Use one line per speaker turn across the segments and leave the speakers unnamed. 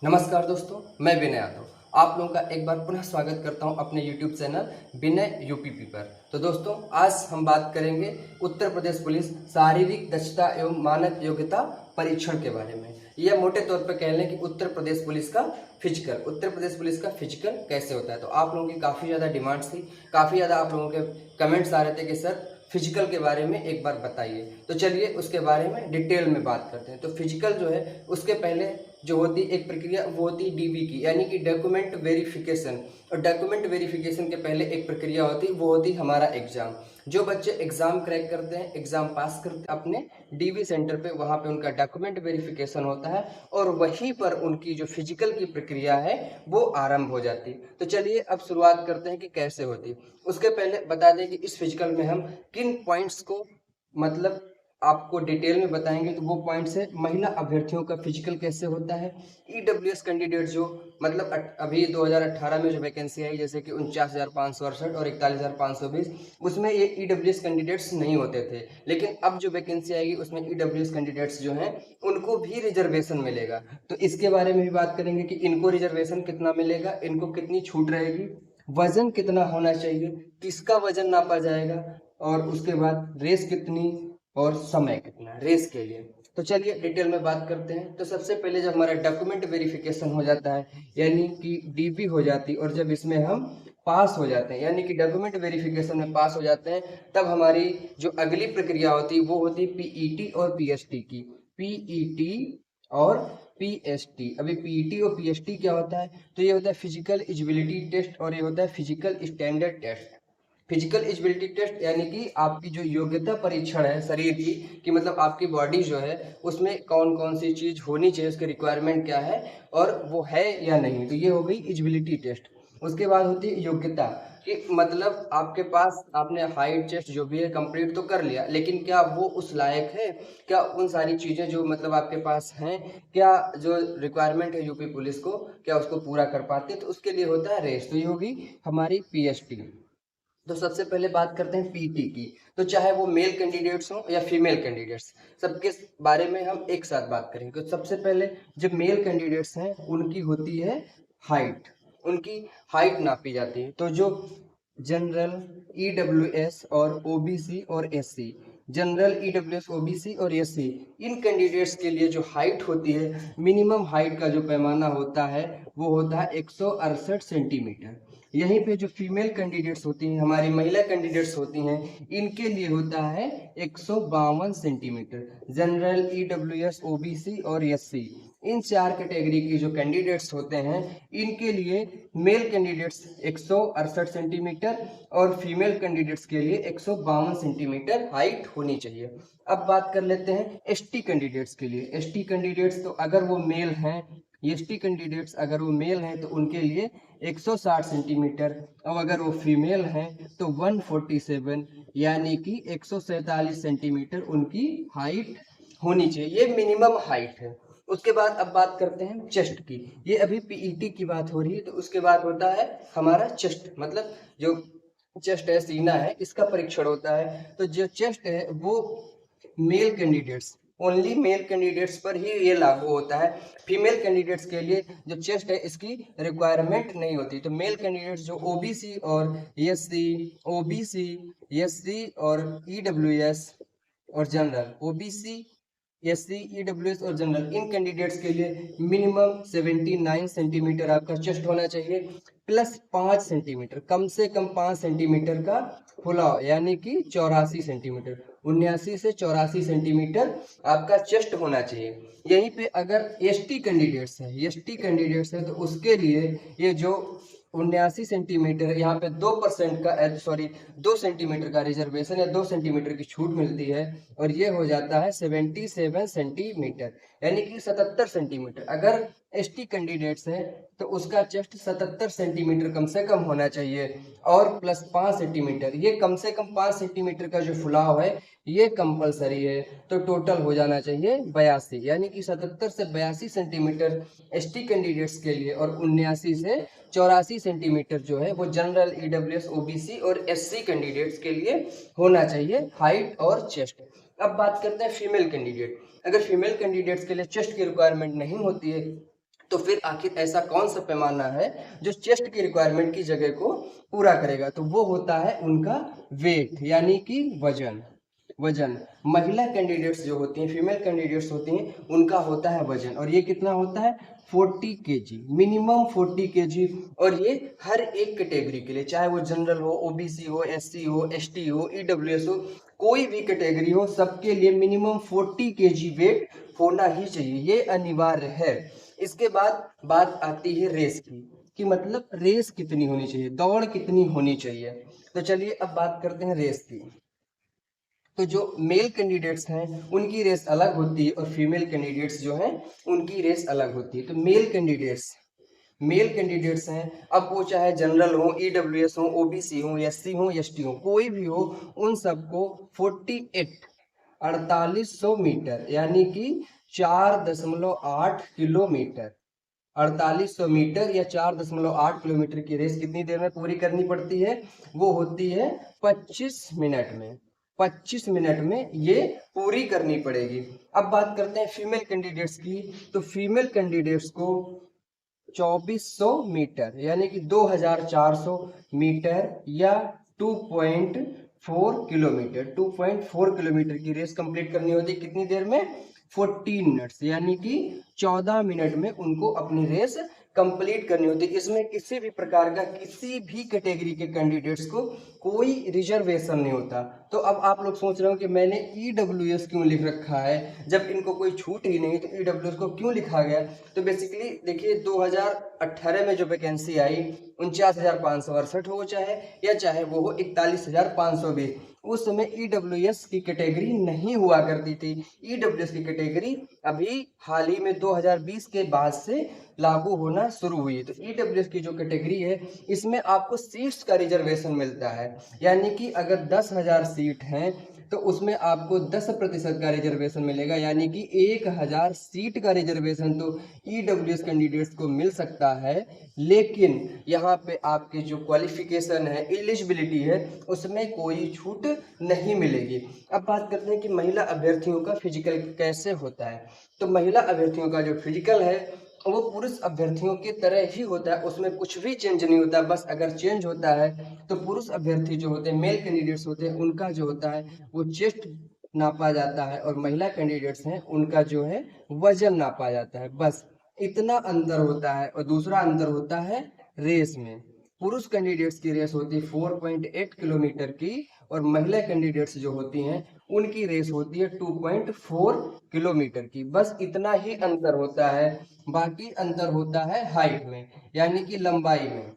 नमस्कार दोस्तों, मैं विनय यादव आप लोगों का एक बार पुनः स्वागत करता हूं अपने YouTube चैनल विनय यूपीपी पर। तो दोस्तों, आज हम बात करेंगे उत्तर प्रदेश पुलिस शारीरिक दक्षता एवं मानक योग्यता परीक्षण के बारे में। यह मोटे तौर पर कह लें कि उत्तर प्रदेश पुलिस का फिजिकल कैसे होता है। तो आप लोगों की काफ़ी ज़्यादा डिमांड्स थी, काफ़ी ज़्यादा आप लोगों के कमेंट्स आ रहे थे कि सर फिजिकल के बारे में एक बार बताइए। तो चलिए उसके बारे में डिटेल में बात करते हैं। तो फिजिकल जो है उसके पहले जो होती एक प्रक्रिया वो होती डीबी की, यानी कि डॉक्यूमेंट वेरिफिकेशन। और डॉक्यूमेंट वेरिफिकेशन के पहले एक प्रक्रिया होती वो होती हमारा एग्जाम। जो बच्चे एग्जाम क्रैक करते हैं, एग्जाम पास करते हैं अपने डीबी सेंटर पे, वहाँ पे उनका डॉक्यूमेंट वेरिफिकेशन होता है और वहीं पर उनकी जो फिजिकल की प्रक्रिया है वो आरंभ हो जाती। तो चलिए अब शुरुआत करते हैं कि कैसे होती। उसके पहले बता दें कि इस फिजिकल में हम किन पॉइंट्स को मतलब आपको डिटेल में बताएंगे। तो वो पॉइंट्स है महिला अभ्यर्थियों का फिजिकल कैसे होता है, ईडब्ल्यूएस कैंडिडेट जो मतलब अभी 2018 में जो वैकेंसी आई जैसे कि 49,568 और 41,520, उसमें ये ईडब्ल्यूएस कैंडिडेट्स नहीं होते थे। लेकिन अब जो वैकेंसी आएगी उसमें ईडब्ल्यूएस कैंडिडेट्स जो हैं उनको भी रिजर्वेशन मिलेगा। तो इसके बारे में भी बात करेंगे कि इनको रिजर्वेशन कितना मिलेगा, इनको कितनी छूट रहेगी, वजन कितना होना चाहिए, किसका वजन नापा जाएगा, और उसके बाद रेस कितनी और समय कितना रेस के लिए। तो चलिए डिटेल में बात करते हैं। तो सबसे पहले जब हमारा डॉक्यूमेंट वेरिफिकेशन हो जाता है, यानी कि डीबी हो जाती, और जब इसमें हम पास हो जाते हैं यानी कि डॉक्यूमेंट वेरिफिकेशन में पास हो जाते हैं, तब हमारी जो अगली प्रक्रिया होती है वो होती है पीईटी और पीएसटी की। पीईटी और पीएसटी। अभी पीईटी और पीएसटी क्या होता है? तो ये होता है फिजिकल एजिबिलिटी टेस्ट और ये होता है physical standard test. Physical eligibility test यानी कि आपकी जो योग्यता परीक्षण है शरीर की, कि मतलब आपकी बॉडी जो है उसमें कौन कौन सी चीज़ होनी चाहिए, उसके रिक्वायरमेंट क्या है और वो है या नहीं। तो ये हो गई एजिबिलिटी टेस्ट। उसके बाद होती है योग्यता, कि मतलब आपके पास आपने हाइट चेस्ट जो भी है कंप्लीट तो कर लिया, लेकिन क्या वो उस लायक है, क्या उन सारी चीज़ें जो मतलब आपके पास हैं, क्या जो रिक्वायरमेंट है यूपी पुलिस को, क्या उसको पूरा कर पाते। तो उसके लिए होता है रेस। तो ये होगी हमारी पीएसटी। तो सबसे पहले बात करते हैं पीटी की। तो चाहे वो मेल कैंडिडेट्स हों या फीमेल कैंडिडेट्स, सबके बारे में हम एक साथ बात करेंगे। तो सबसे पहले जब मेल कैंडिडेट्स हैं उनकी होती है हाइट, उनकी हाइट नापी जाती है। तो जो जनरल, ईडब्ल्यूएस और ओबीसी और एससी, जनरल, ईडब्ल्यूएस, ओबीसी और एससी, इन कैंडिडेट्स के लिए जो हाइट होती है, मिनिमम हाइट का जो पैमाना होता है वो होता है 168 सेंटीमीटर। यहीं पे जो फीमेल कैंडिडेट्स होती हैं, हमारी महिला कैंडिडेट्स होती हैं, इनके लिए होता है 152 सेंटीमीटर। जनरल, ईडब्ल्यूएस, ओबीसी और एससी, इन चार कैटेगरी की जो कैंडिडेट्स होते हैं इनके लिए मेल कैंडिडेट्स 168 सेंटीमीटर और फीमेल कैंडिडेट्स के लिए 152 सेंटीमीटर हाइट होनी चाहिए। अब बात कर लेते हैं एसटी कैंडिडेट्स के लिए। एसटी कैंडिडेट्स तो अगर वो मेल हैं, एसटी कैंडिडेट्स अगर वो मेल हैं तो उनके लिए 160 सेंटीमीटर, और अगर वो फीमेल हैं तो 147 यानी कि 147 सेंटीमीटर उनकी हाइट होनी चाहिए। ये मिनिमम हाइट है। उसके बाद अब बात करते हैं चेस्ट की। ये अभी पीईटी की बात हो रही है। तो उसके बाद होता है हमारा चेस्ट, मतलब जो चेस्ट है, सीना है, इसका परीक्षण होता है। तो जो चेस्ट है वो male candidates, only male candidates पर ही ये लागू होता है। फीमेल कैंडिडेट्स के लिए जो चेस्ट है इसकी रिक्वायरमेंट नहीं होती। तो मेल कैंडिडेट्स जो ओबीसी और एससी, ओबीसी, एससी और ईडब्ल्यूएस और जनरल, ओबीसी, एससी, ईडब्ल्यूएस और जनरल, इन कैंडिडेट्स के लिए मिनिमम 79 सेंटीमीटर आपका चेस्ट होना चाहिए, प्लस 5 सेंटीमीटर, कम से कम 5 सेंटीमीटर का फुलाव, यानी कि 84 सेंटीमीटर, 79 से 84 सेंटीमीटर आपका चेस्ट होना चाहिए। यहीं पे अगर एसटी कैंडिडेट्स है, एसटी कैंडिडेट्स है तो उसके लिए ये जो 79 सेंटीमीटर, यहाँ पे 2% का सॉरी 2 सेंटीमीटर का रिजर्वेशन या 2 सेंटीमीटर की छूट मिलती है, और ये हो जाता है 77 सेंटीमीटर, यानी कि 77 सेंटीमीटर। अगर एसटी कैंडिडेट्स है तो उसका चेस्ट 77 सेंटीमीटर कम से कम होना चाहिए, और प्लस 5 सेंटीमीटर, ये कम से कम 5 सेंटीमीटर का जो फुलाव है ये कंपलसरी है। तो टोटल हो जाना चाहिए 82, यानी कि 77 से 82 सेंटीमीटर एसटी कैंडिडेट्स के लिए, और 79 से 84 सेंटीमीटर जो है वो जनरल, ईडब्ल्यूएस, ओबीसी और एससी कैंडिडेट्स के लिए होना चाहिए हाइट और चेस्ट। अब बात करते हैं फीमेल कैंडिडेट। अगर फीमेल कैंडिडेट्स के लिए चेस्ट की रिक्वायरमेंट नहीं होती है, तो फिर आखिर ऐसा कौन सा पैमाना है जो चेस्ट की रिक्वायरमेंट की जगह को पूरा करेगा? तो वो होता है उनका वेट, यानी कि वजन। वजन महिला कैंडिडेट्स जो होती हैं, फीमेल कैंडिडेट्स होती हैं, उनका होता है वजन, और ये कितना होता है? 40 केजी, मिनिमम 40 केजी। और ये हर एक कैटेगरी के लिए, चाहे वो जनरल हो, ओबीसी हो, एससी हो, एसटी हो, ईडब्ल्यूएस हो, कोई भी कैटेगरी हो, सबके लिए मिनिमम 40 केजी वेट होना ही चाहिए, ये अनिवार्य है। इसके बाद बात आती है रेस की, कि मतलब रेस कितनी होनी चाहिए, दौड़ कितनी होनी चाहिए। तो चलिए अब बात करते हैं रेस की। तो जो मेल कैंडिडेट्स हैं उनकी रेस अलग होती है, और फीमेल कैंडिडेट्स जो हैं उनकी रेस अलग होती है। तो मेल कैंडिडेट्स हैं, अब वो चाहे जनरल हो, ईडब्ल्यूएस हो, ओबीसी हो, एससी हो, एसटी हो, कोई भी हो, उन सबको 48 मीटर, यानी कि 4.8 किलोमीटर, 4800 मीटर या 4.8 किलोमीटर की रेस कितनी देर में पूरी करनी पड़ती है? वो होती है 25 मिनट में। 25 मिनट में ये पूरी करनी पड़ेगी। अब बात करते हैं फीमेल कैंडिडेट्स की। तो फीमेल कैंडिडेट्स को 2400 मीटर, यानी कि 2400 मीटर या 2.4 किलोमीटर की रेस कंप्लीट करनी होती है। कितनी देर में? 14 मिनट्स, यानी कि 14 मिनट में उनको अपनी रेस कंप्लीट करनी होती है। इसमें किसी भी प्रकार का, किसी भी कैटेगरी के कैंडिडेट्स को कोई रिजर्वेशन नहीं होता। तो अब आप लोग सोच रहे हो कि मैंने ईडब्ल्यूएस क्यों लिख रखा है, जब इनको कोई छूट ही नहीं, तो ईडब्ल्यूएस को क्यों लिखा गया? तो बेसिकली देखिए, 2018 में जो वैकेंसी आई 49,568 हो, चाहे वो हो 41,520, उस समय ईडब्ल्यूएस की कैटेगरी नहीं हुआ करती थी। ईडब्ल्यूएस की कैटेगरी अभी हाल ही में 2020 के बाद से लागू होना शुरू हुई। तो ईडब्ल्यूएस की जो कैटेगरी है, इसमें आपको सीट्स का रिजर्वेशन मिलता है, यानी कि अगर 10,000 सीट हैं तो उसमें आपको 10% का रिजर्वेशन मिलेगा, यानी कि 1,000 सीट का रिजर्वेशन तो ईडब्ल्यूएस कैंडिडेट्स को मिल सकता है। लेकिन यहाँ पे आपके जो क्वालिफिकेशन है, एलिजिबिलिटी है, उसमें कोई छूट नहीं मिलेगी। अब बात करते हैं कि महिला अभ्यर्थियों का फिजिकल कैसे होता है। तो महिला अभ्यर्थियों का जो फिजिकल है वो पुरुष अभ्यर्थियों की तरह ही होता है, उसमें कुछ भी चेंज नहीं होता। बस अगर चेंज होता है तो पुरुष अभ्यर्थी जो होते हैं, मेल कैंडिडेट्स होते हैं, उनका जो होता है वो चेस्ट नापा जाता है, और महिला कैंडिडेट्स हैं उनका जो है वजन नापा जाता है। बस इतना अंतर होता है। और दूसरा अंतर होता है रेस में। पुरुष कैंडिडेट्स की रेस होती है 4.8 किलोमीटर की, और महिला कैंडिडेट्स जो होती हैं उनकी रेस होती है 2.4 किलोमीटर की। बस इतना ही अंतर होता है। बाकी अंतर होता है हाइट में, यानी कि लंबाई में।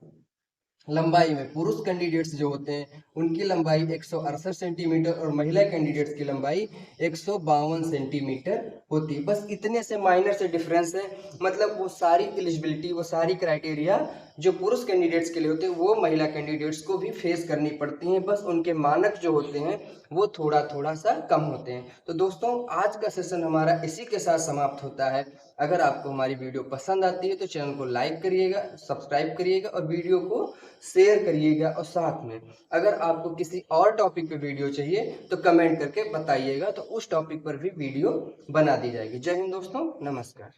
लंबाई में पुरुष कैंडिडेट्स जो होते हैं उनकी लंबाई 168 सेंटीमीटर, और महिला कैंडिडेट्स की लंबाई 152 सेंटीमीटर होती है। बस इतने से माइनर से डिफरेंस है। मतलब वो सारी एलिजिबिलिटी, वो सारी क्राइटेरिया जो पुरुष कैंडिडेट्स के लिए होते हैं, वो महिला कैंडिडेट्स को भी फेस करनी पड़ती हैं। बस उनके मानक जो होते हैं वो थोड़ा थोड़ा सा कम होते हैं। तो दोस्तों, आज का सेशन हमारा इसी के साथ समाप्त होता है। अगर आपको हमारी वीडियो पसंद आती है तो चैनल को लाइक करिएगा, सब्सक्राइब करिएगा, और वीडियो को शेयर करिएगा। और साथ में अगर आपको किसी और टॉपिक पे वीडियो चाहिए तो कमेंट करके बताइएगा, तो उस टॉपिक पर भी वीडियो बना दी जाएगी। जय हिंद दोस्तों, नमस्कार।